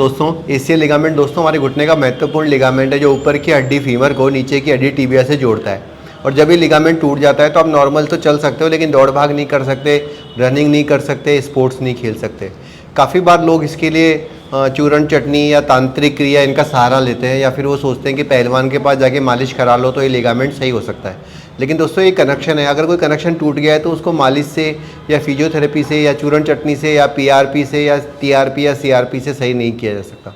दोस्तों ACL ligament दोस्तों हमारे घुटने का महत्वपूर्ण लिगामेंट है जो ऊपर की हड्डी फीमर को नीचे की हड्डी टिबिया से जोड़ता है। और जब ये लिगामेंट टूट जाता है तो आप नॉर्मल तो चल सकते हो लेकिन दौड़ भाग नहीं कर सकते, रनिंग नहीं कर सकते, स्पोर्ट्स नहीं खेल सकते। काफ़ी बार लोग इसके लिए चूरन चटनी या तांत्रिक क्रिया इनका सहारा लेते हैं या फिर वो सोचते हैं कि पहलवान के पास जाके मालिश करा लो तो ये लिगामेंट सही हो सकता है। लेकिन दोस्तों ये कनेक्शन है, अगर कोई कनेक्शन टूट गया है तो उसको मालिश से या फिजियोथेरेपी से या चूरन चटनी से या पीआरपी से या टीआरपी या सीआरपी से सही नहीं किया जा सकता।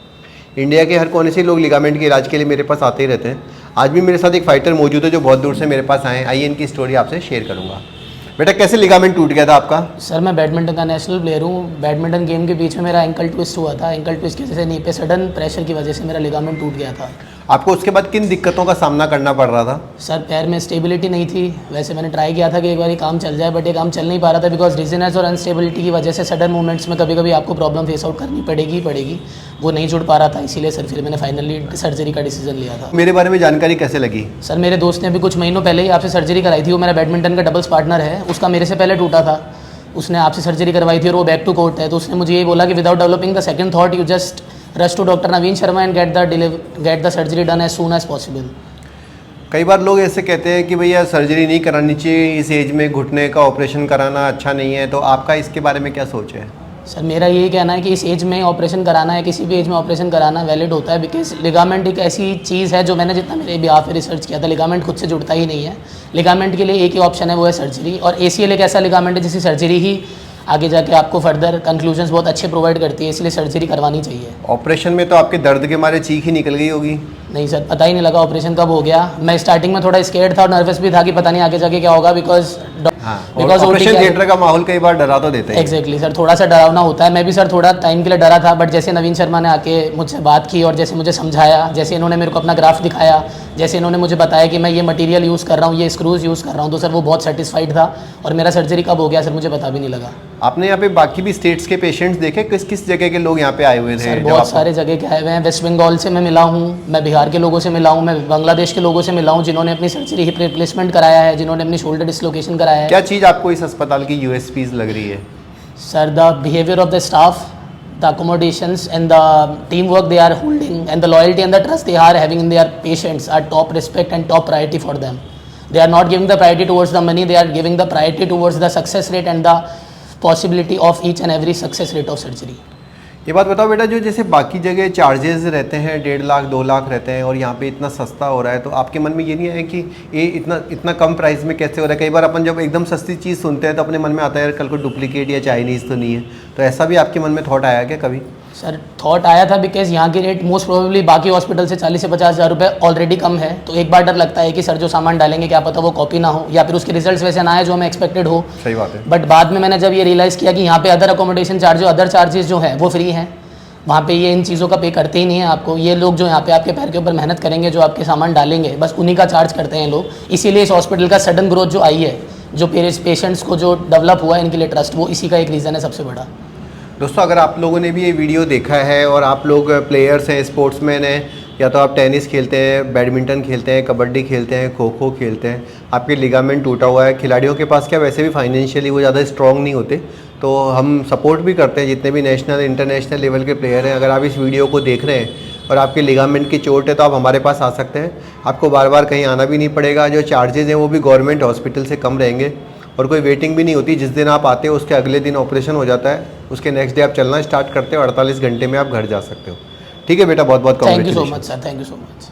इंडिया के हर कोने से लोग लिगामेंट के इलाज के लिए मेरे पास आते ही रहते हैं। आज भी मेरे साथ एक फाइटर मौजूद है जो बहुत दूर से मेरे पास आए हैं। आइए इनकी स्टोरी आपसे शेयर करूँगा। बेटा कैसे लिगामेंट टूट गया था आपका? सर मैं बैडमिंटन का नेशनल प्लेयर हूँ। बैडमिंटन गेम के बीच में मेरा एंकल ट्विस्ट हुआ था। एंकल ट्विस्ट की वजह से नी पे सडन प्रेशर की वजह से मेरा लिगामेंट टूट गया था। आपको उसके बाद किन दिक्कतों का सामना करना पड़ रहा था? सर पैर में स्टेबिलिटी नहीं थी। वैसे मैंने ट्राई किया था कि एक बार काम चल जाए, बट ये काम चल नहीं पा रहा था बिकॉज डिजीनेस और अनस्टेबिलिटी की वजह से सडन मूवमेंट्स में कभी कभी आपको प्रॉब्लम फेस आउट करनी पड़ेगी। वो नहीं जुड़ पा रहा था, इसीलिए सर फिर मैंने फाइनली सर्जरी का डिसीजन लिया था। मेरे बारे में जानकारी कैसे लगी? सर मेरे दोस्त ने अभी कुछ महीनों पहले ही आपसे सर्जरी कराई थी। वो मेरा बैडमिंटन का डबल्स पार्टनर है, उसका मेरे से पहले टूटा था। उसने आपसे सर्जरी करवाई थी और वो बैक टू कोर्ट है। तो उसने मुझे ये बोला कि without developing the second thought you just rush to doctor Naveen Sharma and get the surgery done as soon as possible. कई बार लोग ऐसे कहते हैं कि भैया सर्जरी नहीं करानी चाहिए, इस एज में घुटने का ऑपरेशन कराना अच्छा नहीं है, तो आपका इसके बारे में क्या सोच है? सर मेरा यही कहना है कि इस एज में ऑपरेशन कराना है, किसी भी एज में ऑपरेशन कराना वैलिड होता है। बिकॉज लिगामेंट एक ऐसी चीज़ है जो मैंने जितना मेरे बिहाफ पे रिसर्च किया था, लिगामेंट खुद से जुड़ता ही नहीं है। लिगामेंट के लिए एक ही ऑप्शन है, वो है सर्जरी। और एसीएल एक ऐसा लिगामेंट है जिसकी सर्जरी ही आगे जाके आपको फर्दर कंक्लूजन्स बहुत अच्छे प्रोवाइड करती है, इसलिए सर्जरी करवानी चाहिए। ऑपरेशन में तो आपके दर्द के मारे चीख ही निकल गई होगी? नहीं सर, पता ही नहीं लगा ऑपरेशन कब हो गया। मैं स्टार्टिंग में थोड़ा स्केर्ड था और नर्वस भी था कि पता नहीं आगे जाके क्या होगा बिकॉज ऑपरेशन थिएटर का माहौल कई बार डरा तो देते हैं। एग्जैक्टली सर, थोड़ा सा डरावना होता है। मैं भी सर थोड़ा टाइम के लिए डरा था, बट जैसे नवीन शर्मा ने आके मुझसे बात की और जैसे मुझे समझाया, जैसे इन्होंने मेरे को अपना ग्राफ दिखाया, जैसे इन्होंने मुझे बताया कि मैं ये मटेरियल यूज़ कर रहा हूँ, ये स्क्रूज यूज़ कर रहा हूँ, तो सर वो बहुत सेटिस्फाइड था। और मेरा सर्जरी कब हो गया सर मुझे पता भी नहीं लगा। आपने यहाँ पे बाकी भी स्टेट्स के पेशेंट्स देखे? किस किस जगह के लोग यहाँ पे आए हुए थे? सर बहुत सारे जगह के आए हुए हैं। वेस्ट बंगाल से मैं मिला हूँ, मैं बिहार के लोगों से मिला हूँ, मैं बांग्लादेश के लोगों से मिला हूँ जिन्होंने अपनी सर्जरी हिप रिप्लेसमेंट कराया है, जिन्होंने अपनी शोल्डर डिसलोकेशन कराया है। क्या चीज़ आपको इस अस्पताल की यूएसपीज लग रही है? Sir the behaviour of the staff, the accommodations and the teamwork they are holding and the loyalty and the trust they are having in their patients are top respect and top priority for them. They are not giving the priority towards the money, they are giving the priority towards the success rate and the possibility of each and every success rate of surgery. ये बात बताओ बेटा, जो जैसे बाकी जगह charges रहते हैं 1.5 लाख 2 लाख रहते हैं और यहाँ पे इतना सस्ता हो रहा है, तो आपके मन में ये नहीं है कि ये इतना कम प्राइस में कैसे हो रहा है? कई बार अपन जब एकदम सस्ती चीज़ सुनते हैं तो अपने मन में आता है यार कल को डुप्लीकेट या चाइनीज़ तो नहीं है, तो ऐसा भी आपके मन में थॉट आया क्या कभी? सर थॉट आया था बिकॉज यहाँ की रेट मोस्ट प्रोबेबली बाकी हॉस्पिटल से 40 से 50 हज़ार रुपये ऑलरेडी कम है। तो एक बार डर लगता है कि सर जो सामान डालेंगे क्या पता वो कॉपी ना हो या फिर उसके रिजल्ट्स वैसे ना आए जो हमें एक्सपेक्टेड हो। सही बात है। बट बाद में मैंने जब ये रियलाइज़ किया कि यहाँ पे other accommodation charge other charges जो हैं वो फ्री हैं, वहाँ पे ये इन चीज़ों का पे करते ही नहीं है आपको। ये लोग जो यहाँ पे आपके पैर के ऊपर मेहनत करेंगे, जो आपके सामान डालेंगे, बस उन्हीं का चार्ज करते हैं लोग। इसीलिए इस हॉस्पिटल का सडन ग्रोथ जो आई है, जो पेशेंट्स को जो डेवलप हुआ है इनके लिए ट्रस्ट, वो इसी का एक रीज़न है सबसे बड़ा। दोस्तों अगर आप लोगों ने भी ये वीडियो देखा है और आप लोग प्लेयर्स हैं, स्पोर्ट्समैन हैं, या तो आप टेनिस खेलते हैं, बैडमिंटन खेलते हैं, कबड्डी खेलते हैं, खो खो खेलते हैं, आपके लिगामेंट टूटा हुआ है, खिलाड़ियों के पास क्या वैसे भी फाइनेंशियली वो ज़्यादा स्ट्रॉन्ग नहीं होते, तो हम सपोर्ट भी करते हैं जितने भी नेशनल इंटरनेशनल लेवल के प्लेयर हैं। अगर आप इस वीडियो को देख रहे हैं और आपके लिगामेंट की चोट है तो आप हमारे पास आ सकते हैं। आपको बार बार कहीं आना भी नहीं पड़ेगा। जो चार्जेज़ हैं वो भी गवर्नमेंट हॉस्पिटल से कम रहेंगे और कोई वेटिंग भी नहीं होती। जिस दिन आप आते हो उसके अगले दिन ऑपरेशन हो जाता है, उसके नेक्स्ट डे आप चलना स्टार्ट करते हो, 48 घंटे में आप घर जा सकते हो। ठीक है बेटा, बहुत बहुत thank you so much sir, thank you so much.